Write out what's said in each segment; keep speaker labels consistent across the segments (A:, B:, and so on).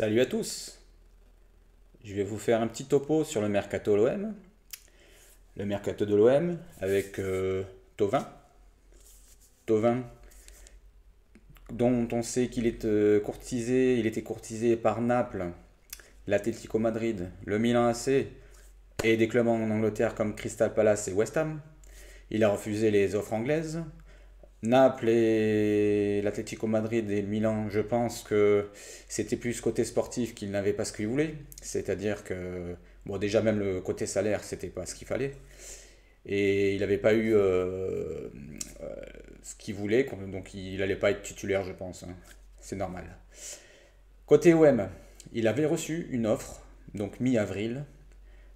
A: Salut à tous, je vais vous faire un petit topo sur le mercato de l'OM. Le mercato de l'OM avec Thauvin. Thauvin dont on sait qu'il est courtisé, il était courtisé par Naples, l'Atlético Madrid, le Milan AC et des clubs en Angleterre comme Crystal Palace et West Ham. Il a refusé les offres anglaises. Naples et l'Atlético Madrid et le Milan, je pense que c'était plus côté sportif qu'il n'avait pas ce qu'il voulait. C'est-à-dire que, bon, déjà même le côté salaire, c'était pas ce qu'il fallait. Et il n'avait pas eu ce qu'il voulait, donc il n'allait pas être titulaire, je pense, hein. C'est normal. Côté OM, il avait reçu une offre, donc mi-avril,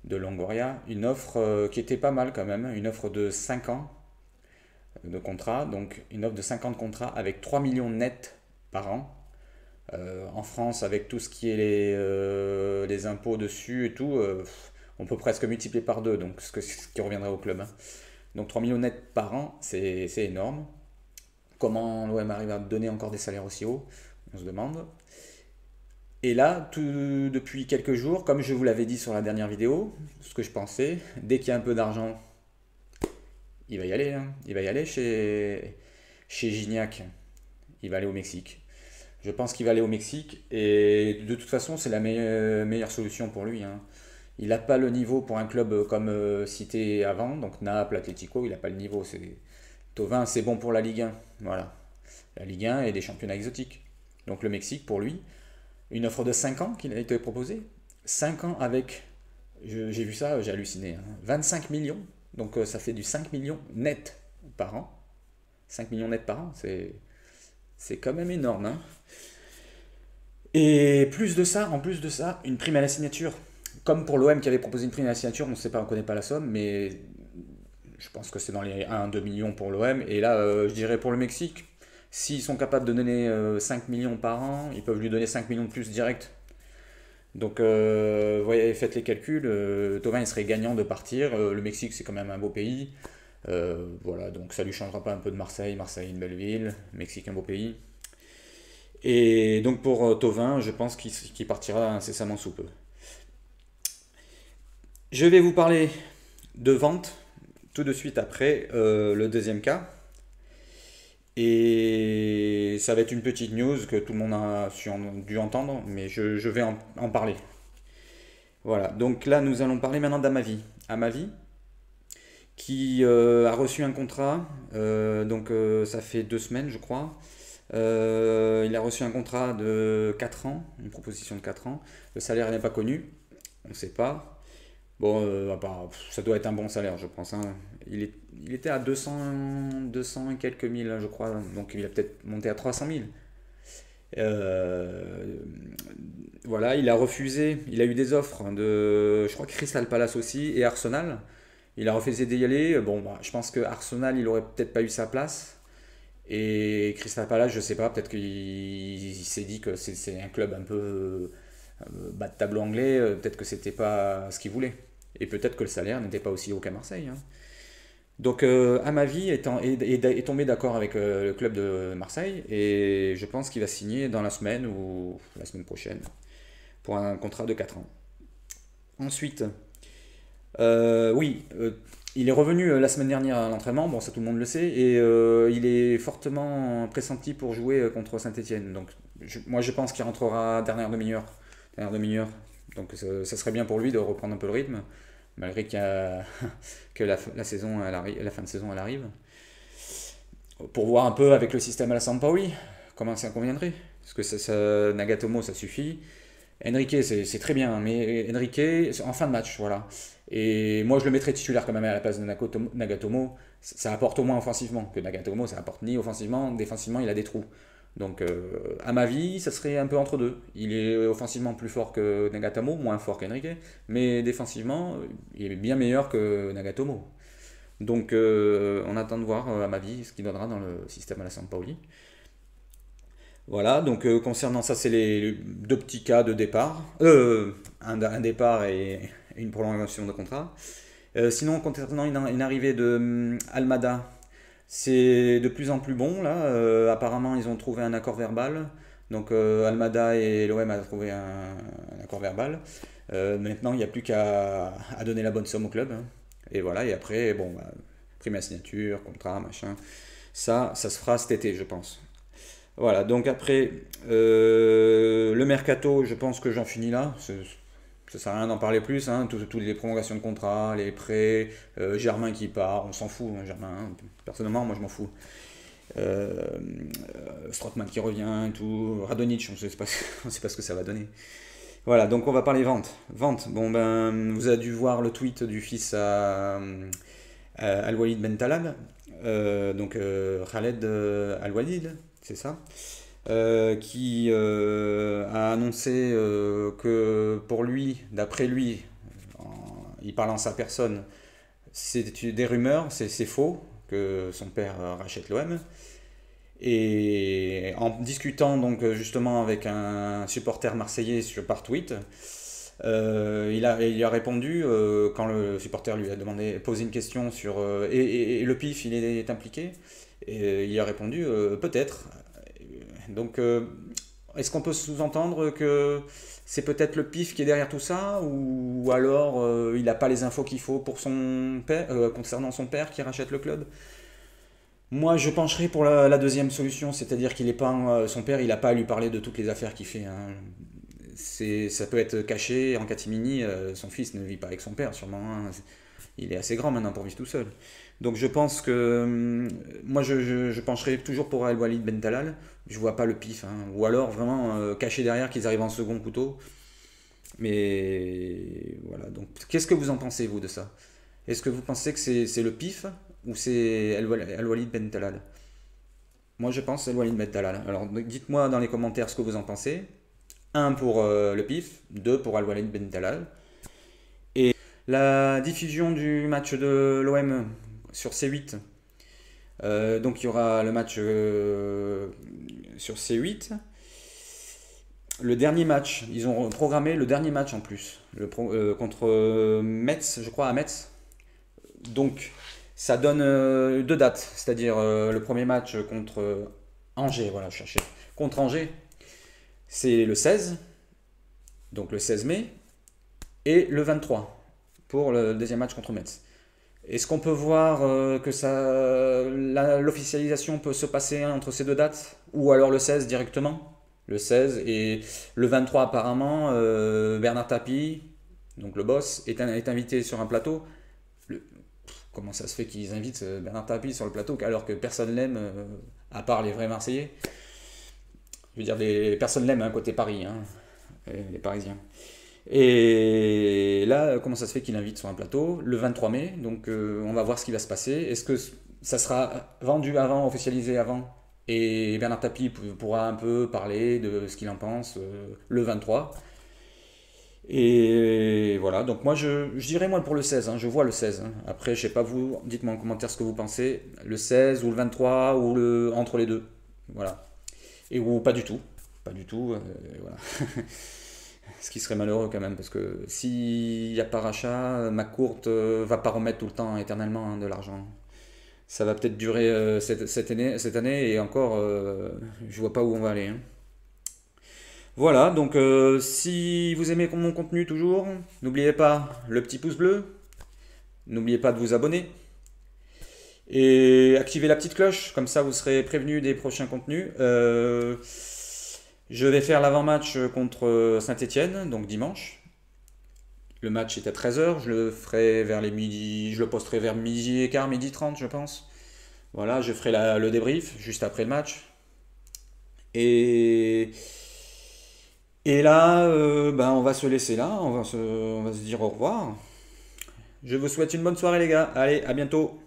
A: de Longoria, une offre qui était pas mal quand même, une offre de 5 ans de contrat, donc une offre de 50 contrats avec 3 millions net par an. En France, avec tout ce qui est les impôts dessus et tout, on peut presque multiplier par deux, donc ce qui reviendrait au club, hein. Donc 3 millions net par an, c'est énorme. Comment l'OM arrive à donner encore des salaires aussi hauts? On se demande. Et là, depuis quelques jours, comme je vous l'avais dit sur la dernière vidéo, ce que je pensais, dès qu'il y a un peu d'argent, il va y aller, hein. Il va y aller chez Gignac. Il va aller au Mexique. Je pense qu'il va aller au Mexique et de toute façon, c'est la meilleure solution pour lui, hein. Il n'a pas le niveau pour un club comme cité avant, donc Naples, Atlético, il n'a pas le niveau. Thauvin, c'est bon pour la Ligue 1. Voilà. La Ligue 1 et des championnats exotiques. Donc le Mexique, pour lui, une offre de 5 ans qui a été proposée. 5 ans avec, j'ai vu ça, j'ai halluciné, hein, 25 millions. Donc ça fait du 5 millions net par an. 5 millions net par an, c'est quand même énorme, hein. Et plus de ça, en plus de ça, une prime à la signature. Comme pour l'OM qui avait proposé une prime à la signature, on ne sait pas, on ne connaît pas la somme, mais je pense que c'est dans les 1-2 millions pour l'OM. Et là, je dirais pour le Mexique, s'ils sont capables de donner 5 millions par an, ils peuvent lui donner 5 millions de plus direct. Donc, voyez, faites les calculs. Thauvin, il serait gagnant de partir. Le Mexique, c'est quand même un beau pays. Voilà, donc ça lui changera pas un peu de Marseille. Marseille, une belle ville. Mexique, un beau pays. Et donc pour Thauvin, je pense qu'il partira incessamment sous peu. Je vais vous parler de vente tout de suite après le deuxième cas. Et ça va être une petite news que tout le monde a dû entendre, mais je vais en parler. Voilà, donc là nous allons parler maintenant d'Amavi. Amavi, qui a reçu un contrat, ça fait 2 semaines je crois. Il a reçu un contrat de 4 ans, une proposition de 4 ans. Le salaire n'est pas connu, on ne sait pas. Bon, ça doit être un bon salaire, je pense, hein. Il était à 200 et quelques mille, je crois, donc il a peut-être monté à 300 000. Euh, voilà, il a refusé, il a eu des offres je crois que Crystal Palace aussi, et Arsenal. Il a refusé d'y aller. Bon, bah, je pense que Arsenal, il aurait peut-être pas eu sa place. Et Crystal Palace, je sais pas, peut-être qu'il s'est dit que c'est un club un peu bas de tableau anglais, peut-être que c'était pas ce qu'il voulait. Et peut-être que le salaire n'était pas aussi haut qu'à Marseille, hein. Donc, à ma vie, est tombé d'accord avec le club de Marseille et je pense qu'il va signer dans la semaine ou la semaine prochaine pour un contrat de 4 ans. Ensuite, oui, il est revenu la semaine dernière à l'entraînement, bon ça tout le monde le sait, et il est fortement pressenti pour jouer contre Saint-Etienne. Donc moi je pense qu'il rentrera dernière demi-heure. Dernière demi-heure. Donc ça serait bien pour lui de reprendre un peu le rythme, malgré que la saison, la fin de saison elle arrive. Pour voir un peu avec le système à la Sampaoli, comment ça conviendrait. Parce que Nagatomo ça suffit. Enrique, c'est très bien, mais Enrique, en fin de match, voilà. Et moi, je le mettrais titulaire quand même à la place de Nagatomo. Ça apporte au moins offensivement, que Nagatomo, ça apporte ni offensivement, défensivement, il a des trous. Donc, à ma vie, ça serait un peu entre deux. Il est offensivement plus fort que Nagatomo, moins fort qu'Enrique, mais défensivement, il est bien meilleur que Nagatomo. Donc, on attend de voir, à ma vie, ce qu'il donnera dans le système à la Sampaoli. Voilà, donc concernant ça, c'est les 2 petits cas de départ. Un départ et une prolongation de contrat. Sinon, concernant une arrivée de Almada, c'est de plus en plus bon là. Apparemment, ils ont trouvé un accord verbal Donc Almada et l'OM a trouvé un accord verbal. Maintenant, il n'y a plus qu'à donner la bonne somme au club, hein. Et voilà, et après, bon, bah, prime à signature, contrat, machin. Ça se fera cet été, je pense. Voilà, donc après, le mercato, je pense que j'en finis là. Ça sert à rien d'en parler plus, hein. Toutes les prolongations de contrat, les prêts, Germain qui part, on s'en fout, hein, Germain, hein. Personnellement, moi je m'en fous. Strootman qui revient, tout. Radonic, on ne sait pas, on sait pas ce que ça va donner. Voilà, donc on va parler vente. Vente, bon ben, vous avez dû voir le tweet du fils à Al-Walid Ben Talal, donc Khaled Al-Walid, c'est ça, qui a annoncé que pour lui, d'après lui, il parle en sa personne, c'est des rumeurs, c'est faux que son père rachète l'OM. Et en discutant donc justement avec un supporter marseillais par tweet, il a répondu quand le supporter lui a posé une question sur et le PIF il est impliqué et il a répondu peut-être. Donc est-ce qu'on peut sous-entendre que c'est peut-être le PIF qui est derrière tout ça ou alors il n'a pas les infos qu'il faut pour son père concernant son père qui rachète le club? Moi, je pencherai pour la deuxième solution, c'est-à-dire qu'il est pas, son père, il n'a pas à lui parler de toutes les affaires qu'il fait, hein. Ça peut être caché en catimini. Son fils ne vit pas avec son père, sûrement, hein. Il est assez grand maintenant pour vivre tout seul. Donc je pense que moi, je pencherai toujours pour El Walid Ben Talal. Je vois pas le pif, hein. Ou alors vraiment caché derrière qu'ils arrivent en second couteau. Mais voilà. Donc qu'est-ce que vous en pensez vous de ça? Est-ce que vous pensez que c'est le pif ou c'est El Walid Ben Talal? Moi, je pense El Walid Ben Talal. Alors, dites-moi dans les commentaires ce que vous en pensez. Un pour le PIF, deux pour Al Walid Ben Talal. Et la diffusion du match de l'OM sur C8. Donc, il y aura le match sur C8. Le dernier match, ils ont programmé le dernier match en plus, contre Metz, je crois, à Metz. Donc, ça donne deux dates, c'est-à-dire le premier match contre Angers, voilà, je cherchais. Contre Angers, c'est le 16, donc le 16 mai, et le 23 pour le deuxième match contre Metz. Est-ce qu'on peut voir que l'officialisation peut se passer entre ces deux dates, ou alors le 16 directement? Le 16 et le 23 apparemment, Bernard Tapie, donc le boss, est invité sur un plateau. Le- Comment ça se fait qu'ils invitent Bernard Tapie sur le plateau alors que personne l'aime, à part les vrais Marseillais? Je veux dire, personne l'aime, hein, côté Paris, hein, les Parisiens. Et là, comment ça se fait qu'il invite sur un plateau le 23 mai? Donc on va voir ce qui va se passer. Est-ce que ça sera vendu avant, officialisé avant? Et Bernard Tapie pourra un peu parler de ce qu'il en pense le 23. Et voilà, donc moi je dirais moi pour le 16, hein, je vois le 16, hein. Après, je sais pas vous, dites-moi en commentaire ce que vous pensez, le 16 ou le 23 ou entre les deux. Voilà. Et ou pas du tout. Pas du tout, voilà. Ce qui serait malheureux quand même, parce que s'il n'y a pas rachat, McCourt va pas remettre tout le temps éternellement, hein, de l'argent. Ça va peut-être durer cette année et encore, je vois pas où on va aller, hein. Voilà, donc si vous aimez mon contenu toujours, n'oubliez pas le petit pouce bleu, n'oubliez pas de vous abonner et activez la petite cloche, comme ça vous serez prévenu des prochains contenus. Je vais faire l'avant-match contre Saint-Étienne, donc dimanche. Le match est à 13 h, je le ferai vers les midi, je le posterai vers midi et quart, midi 30 je pense. Voilà, je ferai le débrief juste après le match. Et, et là, ben, on va se laisser là, on va se dire au revoir. Je vous souhaite une bonne soirée les gars, allez, à bientôt.